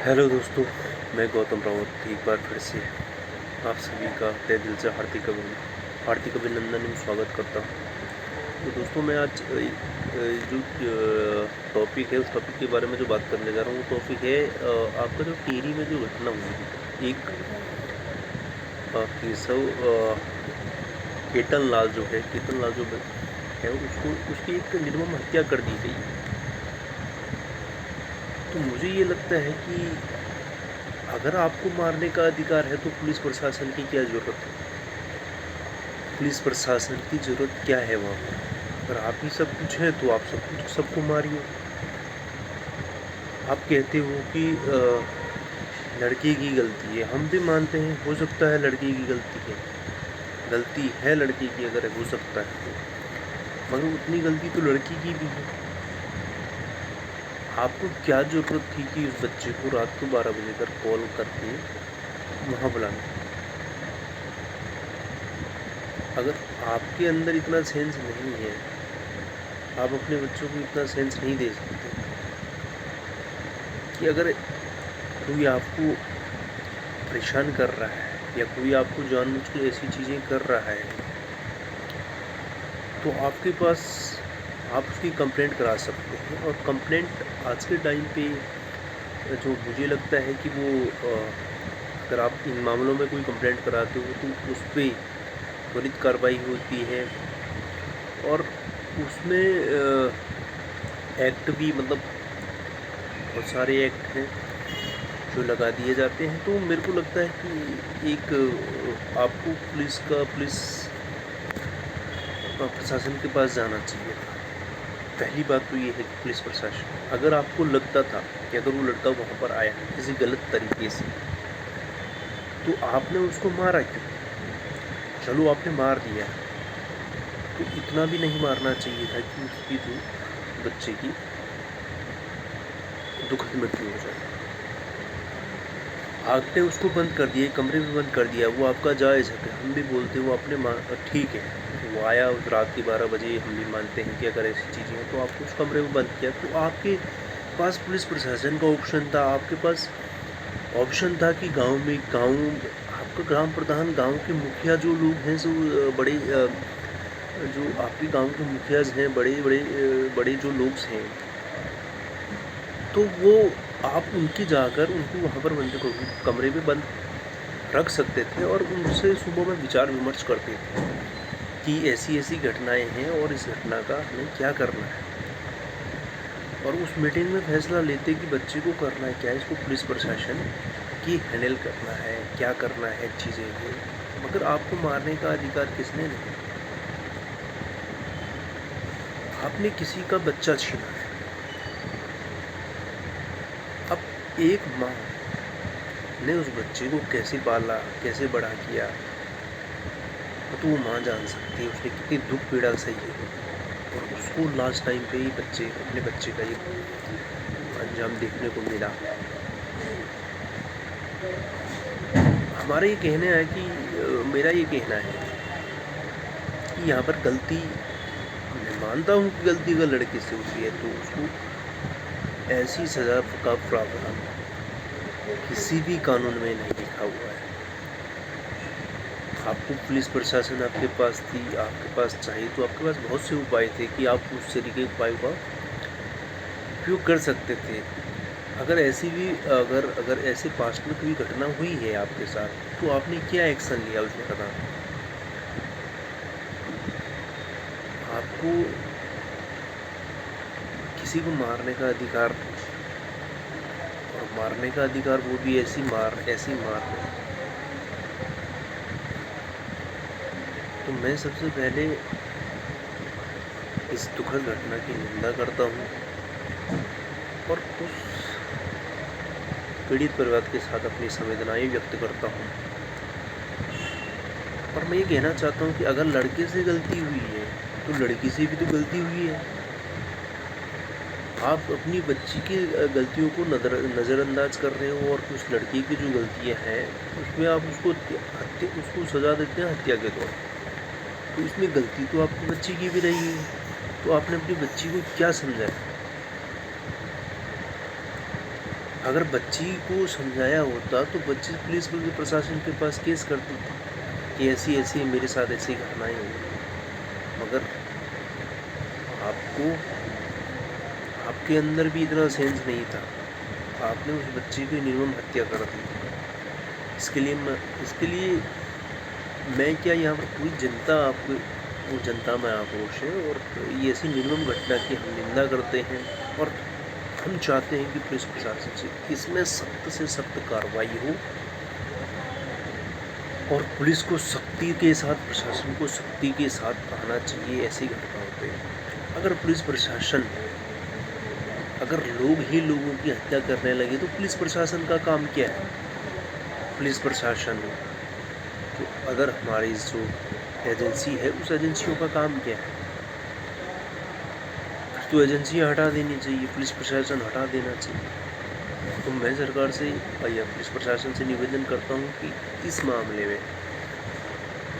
Hello दोस्तों, मैं गौतम रावत एक बार फिर से आप सभी का तहे दिल से हार्दिक अभिनंदन एवं स्वागत करता हूँ। तो दोस्तों, मैं आज जो टॉपिक है उस टॉपिक के बारे में जो बात करने जा रहा हूँ वो टॉपिक है आपका जो टिहरी में जो घटना हुई एक केशव केतन लाल जो है उसको उसकी एक निर्मम हत्या कर दी गई। तो मुझे ये लगता है कि अगर आपको मारने का अधिकार है तो पुलिस प्रशासन की क्या ज़रूरत है? पुलिस प्रशासन की ज़रूरत क्या है वहाँ पर? अगर आप ही सब कुछ है तो आप सबको मारिए। आप कहते हो कि लड़के की गलती है, हम भी मानते हैं, हो सकता है लड़के की गलती है लड़के की, अगर हो सकता है तो, मगर उतनी गलती तो लड़की की भी है। आपको क्या ज़रूरत थी कि उस बच्चे को रात को 12 बजे तक कॉल करके वहाँ बुलाना? अगर आपके अंदर इतना सेंस नहीं है, आप अपने बच्चों को इतना सेंस नहीं दे सकते कि अगर कोई आपको परेशान कर रहा है या कोई आपको जानबूझ के ऐसी चीज़ें कर रहा है तो आपके पास आप उसकी कंप्लेंट करा सकते हैं। और कंप्लेंट आज के टाइम पे जो मुझे लगता है कि वो अगर आप इन मामलों में कोई कंप्लेंट कराते हो तो उस पर त्वरित कार्रवाई होती है और उसमें एक्ट भी, मतलब बहुत सारे एक्ट हैं जो लगा दिए जाते हैं। तो मेरे को लगता है कि एक आपको पुलिस प्रशासन के पास जाना चाहिए था। पहली बात तो ये है कि पुलिस प्रशासन, अगर आपको लगता था कि अगर वो लड़का वहाँ पर आया किसी गलत तरीके से तो आपने उसको मारा क्यों? चलो आपने मार दिया, तो इतना भी नहीं मारना चाहिए था कि उसकी जो बच्चे की दुखद मृत्यु हो जाए। आपने उसको बंद कर दिया, कमरे में बंद कर दिया, वो आपका जायज़ है। हम भी बोलते वो अपने ठीक है, वो आया उस रात के 12 बजे, हम भी मानते हैं कि अगर ऐसी चीज़ें हैं तो आपको उस कमरे में बंद किया। तो आपके पास पुलिस प्रशासन का ऑप्शन था, आपके पास ऑप्शन था कि आपका ग्राम प्रधान, गांव के मुखिया जो लोग हैं, जो बड़े जो आपके गांव के मुखिया हैं, बड़े जो लोग हैं, तो वो आप उनकी जाकर उनको वहाँ पर कमरे में बंद रख सकते थे और उनसे सुबह में विचार विमर्श करते थे कि ऐसी ऐसी घटनाएं हैं और इस घटना का हमें क्या करना है। और उस मीटिंग में फैसला लेते कि बच्चे को करना है क्या, इसको पुलिस प्रशासन की हैंडल करना है, क्या करना है चीज़ें हैं। मगर आपको मारने का अधिकार किसने नहीं? आपने किसी का बच्चा छीना है। अब एक माँ ने उस बच्चे को कैसे पाला, कैसे बड़ा किया, तो वो माँ जान सकती है उसने कितनी दुख पीड़ा सही है। और उसको लास्ट टाइम पे ही अपने बच्चे का ये अंजाम देखने को मिला। हमारा ये कहना है कि मेरा ये कहना है कि यहाँ पर गलती, मैं मानता हूँ कि गलती अगर लड़के से होती है तो उसको ऐसी सज़ा का प्रावधान किसी भी कानून में नहीं लिखा हुआ है। आपको पुलिस प्रशासन आपके पास थी, आपके पास चाहिए तो आपके पास बहुत से उपाय थे कि आप उस तरीके के उपायों का उपयोग कर सकते थे। अगर ऐसे पास्ट में कोई घटना हुई है आपके साथ तो आपने क्या एक्शन लिया उस घटना? आपको किसी को मारने का अधिकार, और मारने का अधिकार वो भी ऐसी मार नहीं। तो मैं सबसे पहले इस दुखद घटना की निंदा करता हूँ और उस पीड़ित परिवार के साथ अपनी संवेदनाएं व्यक्त करता हूँ। और मैं ये कहना चाहता हूँ कि अगर लड़के से गलती हुई है तो लड़की से भी तो गलती हुई है। आप अपनी बच्ची की गलतियों को नज़रअंदाज कर रहे हो और उस लड़की की जो गलतियाँ हैं उसमें आप उसको सज़ा देते हैं हत्या के तौर पर। तो इसमें गलती तो आपकी बच्ची की भी रही है, तो आपने अपनी बच्ची को क्या समझाया? अगर बच्ची को समझाया होता तो बच्ची पुलिस प्रशासन के पास केस करती थी कि ऐसी ऐसी मेरे साथ ऐसी घटनाएं हुई। मगर आपको आपके अंदर भी इतना सेंस नहीं था, आपने उस बच्चे की निर्मम हत्या कर दी। इसके लिए मैं क्या, यहाँ पर पूरी जनता आपको, वो जनता में आक्रोश है और ये ऐसी निर्मम घटना की हम निंदा करते हैं और हम चाहते हैं कि पुलिस प्रशासन से इसमें सख्त से सख्त कार्रवाई हो और पुलिस को सख्ती के साथ, प्रशासन को सख्ती के साथ रहना चाहिए ऐसी घटनाओं पे। अगर पुलिस प्रशासन, अगर लोग ही लोगों की हत्या करने लगे तो पुलिस प्रशासन का काम क्या है? पुलिस प्रशासन तो अगर हमारी जो एजेंसी है उस एजेंसियों का काम क्या है? फिर तो एजेंसियाँ हटा देनी चाहिए, पुलिस प्रशासन हटा देना चाहिए। तो मैं सरकार से या पुलिस प्रशासन से निवेदन करता हूँ कि इस मामले में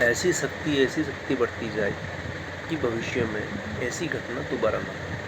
ऐसी सख्ती बरती जाए कि भविष्य में ऐसी घटना दोबारा ना हो।